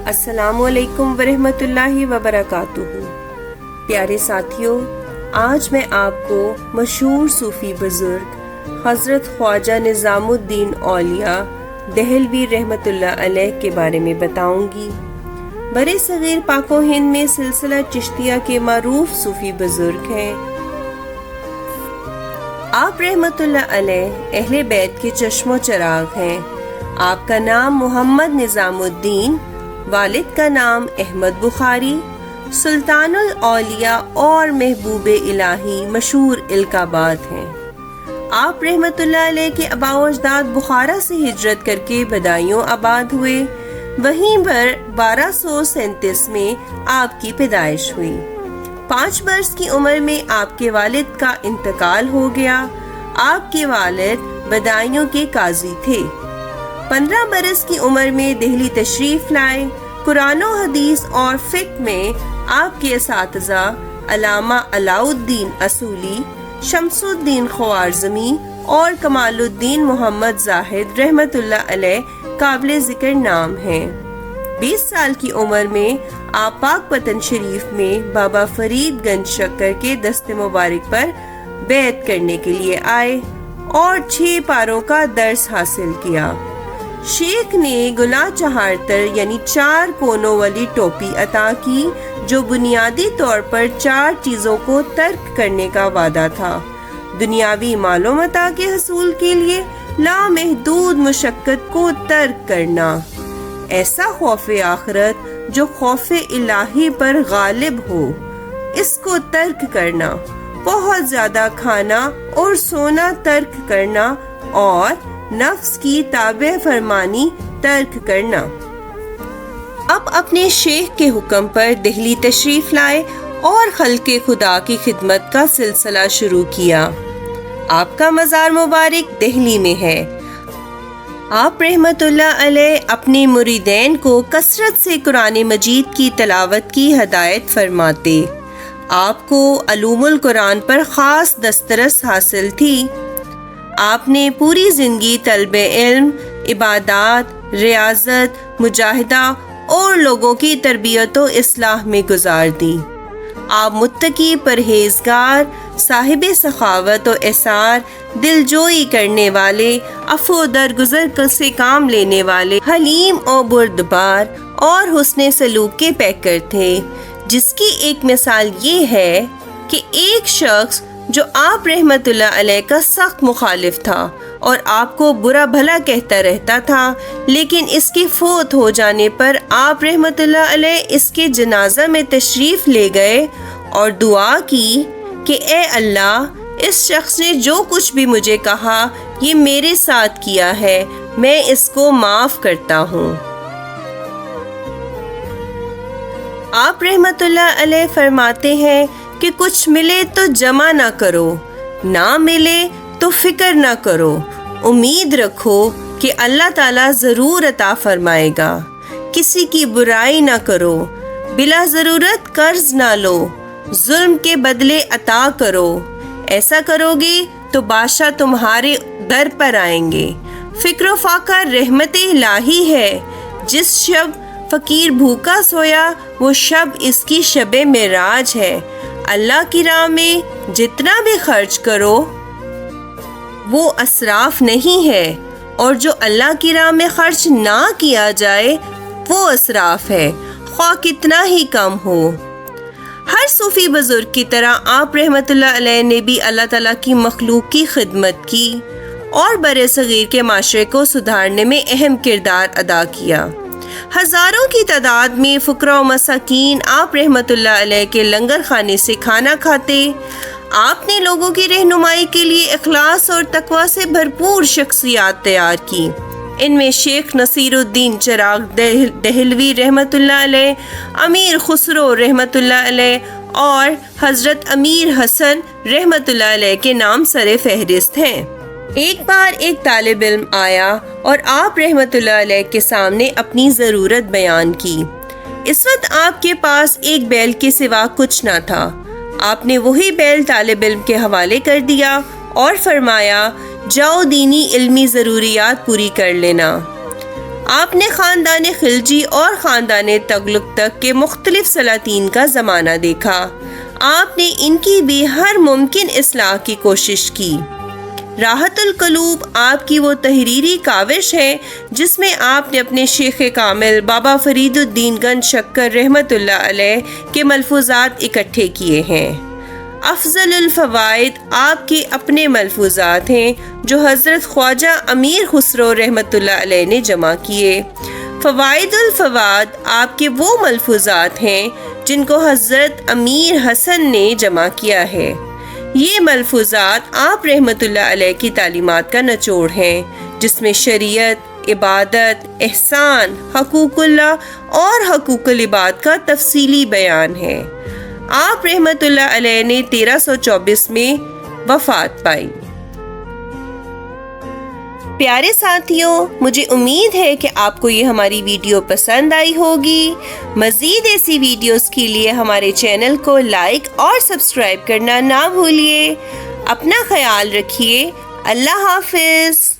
السلام علیکم ورحمۃ اللہ وبرکاتہ۔ پیارے ساتھیوں، آج میں آپ کو مشہور صوفی بزرگ حضرت خواجہ نظام الدین اولیاء دہلوی رحمۃ اللہ علیہ کے بارے میں بتاؤں گی۔ برِ صغیر پاک و ہند میں سلسلہ چشتیہ کے معروف صوفی بزرگ ہیں۔ آپ رحمۃ اللہ علیہ اہل بیت کے چشم و چراغ ہیں۔ آپ کا نام محمد نظام الدین، والد کا نام احمد بخاری، سلطان الاولیاء اور محبوب الہی مشہور القابات ہیں۔ آپ رحمۃ اللہ علیہ کے آباء و اجداد بخارا سے ہجرت کر کے بدایوں آباد ہوئے، وہیں پر 1237 میں آپ کی پیدائش ہوئی۔ 5 برس کی عمر میں آپ کے والد کا انتقال ہو گیا۔ آپ کے والد بدایوں کے قاضی تھے۔ 15 برس کی عمر میں دہلی تشریف لائے۔ قرآن و حدیث اور فقہ میں آپ کے اساتذہ علامہ علاء الدین اصولی، شمس الدین خوارزمی اور کمال الدین محمد زاہد رحمۃ اللہ علیہ قابل ذکر نام ہیں۔ 20 سال کی عمر میں آپ پاک وطن شریف میں بابا فرید گنج شکر کے دست مبارک پر بیعت کرنے کے لیے آئے اور 6 پاروں کا درس حاصل کیا۔ شیخ نے گلا چہارتر یعنی 4 کونوں والی ٹوپی عطا کی، جو بنیادی طور پر 4 چیزوں کو ترک کرنے کا وعدہ تھا: دنیاوی مال و متاع کے حصول کے لیے لامحدود مشقت کو ترک کرنا، ایسا خوف آخرت جو خوف الہی پر غالب ہو، اس کو ترک کرنا، بہت زیادہ کھانا اور سونا ترک کرنا، اور نفس کی تابع فرمانی ترک کرنا۔ اب اپنے شیخ کے حکم پر دہلی تشریف لائے اور خلق خدا کی خدمت کا سلسلہ شروع کیا۔ آپ کا مزار مبارک دہلی میں ہے۔ آپ رحمۃ اللہ علیہ اپنے مریدین کو کثرت سے قرآن مجید کی تلاوت کی ہدایت فرماتے۔ آپ کو علوم القرآن پر خاص دسترس حاصل تھی۔ آپ نے پوری زندگی طلب علم، عبادات، ریاضت، مجاہدہ اور لوگوں کی تربیت و اصلاح میں گزار دی۔ آپ متقی، پرہیزگار، صاحب سخاوت و اثار، دل جوئی کرنے والے، عفو درگزر سے کام لینے والے، حلیم و بردبار اور حسن سلوک کے پیکر تھے، جس کی ایک مثال یہ ہے کہ ایک شخص جو آپ رحمت اللہ علیہ کا سخت مخالف تھا اور آپ کو برا بھلا کہتا رہتا تھا، لیکن اس کے فوت ہو جانے پر آپ رحمت اللہ علیہ اس کے جنازہ میں تشریف لے گئے اور دعا کی کہ اے اللہ، اس شخص نے جو کچھ بھی مجھے کہا یہ میرے ساتھ کیا ہے، میں اس کو معاف کرتا ہوں۔ آپ رحمت اللہ علیہ فرماتے ہیں کہ کچھ ملے تو جمع نہ کرو، نہ ملے تو فکر نہ کرو، امید رکھو کہ اللہ تعالیٰ ضرور عطا فرمائے گا۔ کسی کی برائی نہ کرو، بلا ضرورت قرض نہ لو، ظلم کے بدلے عطا کرو، ایسا کرو گے تو بادشاہ تمہارے در پر آئیں گے۔ فکر و فاقہ رحمت الہی ہے، جس شب فقیر بھوکا سویا وہ شب اس کی شب معراج ہے۔ اللہ کی راہ میں جتنا بھی خرچ کرو وہ اسراف نہیں ہے، اور جو اللہ کی راہ میں خرچ نہ کیا جائے وہ اسراف ہے، خواہ کتنا ہی کم ہو۔ ہر صوفی بزرگ کی طرح آپ رحمت اللہ علیہ نے بھی اللہ تعالیٰ کی مخلوق کی خدمت کی اور برِ صغیر کے معاشرے کو سدھارنے میں اہم کردار ادا کیا۔ ہزاروں کی تعداد میں فقراء و مساکین آپ رحمت اللہ علیہ کے لنگر خانے سے کھانا کھاتے۔ آپ نے لوگوں کی رہنمائی کے لیے اخلاص اور تقوی سے بھرپور شخصیات تیار کی۔ ان میں شیخ نصیر الدین چراغ دہلوی رحمت اللہ علیہ، امیر خسرو رحمت اللہ علیہ اور حضرت امیر حسن رحمت اللہ علیہ کے نام سر فہرست ہیں۔ ایک بار ایک طالب علم آیا اور آپ رحمت اللہ علیہ کے سامنے اپنی ضرورت بیان کی۔ اس وقت آپ کے پاس ایک بیل کے سوا کچھ نہ تھا۔ آپ نے وہی بیل طالب علم کے حوالے کر دیا اور فرمایا، جاؤ دینی علمی ضروریات پوری کر لینا۔ آپ نے خاندان خلجی اور خاندان تغلق تک کے مختلف سلاطین کا زمانہ دیکھا۔ آپ نے ان کی بھی ہر ممکن اصلاح کی کوشش کی۔ راحت القلوب آپ کی وہ تحریری کاوش ہے جس میں آپ نے اپنے شیخ کامل بابا فرید الدین گنج شکر رحمۃ اللہ علیہ کے ملفوظات اکٹھے کیے ہیں۔ افضل الفوائد آپ کے اپنے ملفوظات ہیں جو حضرت خواجہ امیر خسرو رحمۃ اللہ علیہ نے جمع کیے۔ فوائد الفوائد آپ کے وہ ملفوظات ہیں جن کو حضرت امیر حسن نے جمع کیا ہے۔ یہ ملفوظات آپ رحمۃ اللہ علیہ کی تعلیمات کا نچوڑ ہیں جس میں شریعت، عبادت، احسان، حقوق اللہ اور حقوق العباد کا تفصیلی بیان ہے۔ آپ رحمۃ اللہ علیہ نے 1324 میں وفات پائی۔ پیارے ساتھیوں، مجھے امید ہے کہ آپ کو یہ ہماری ویڈیو پسند آئی ہوگی۔ مزید ایسی ویڈیوز کے لیے ہمارے چینل کو لائک اور سبسکرائب کرنا نہ بھولیے۔ اپنا خیال رکھیے۔ اللہ حافظ۔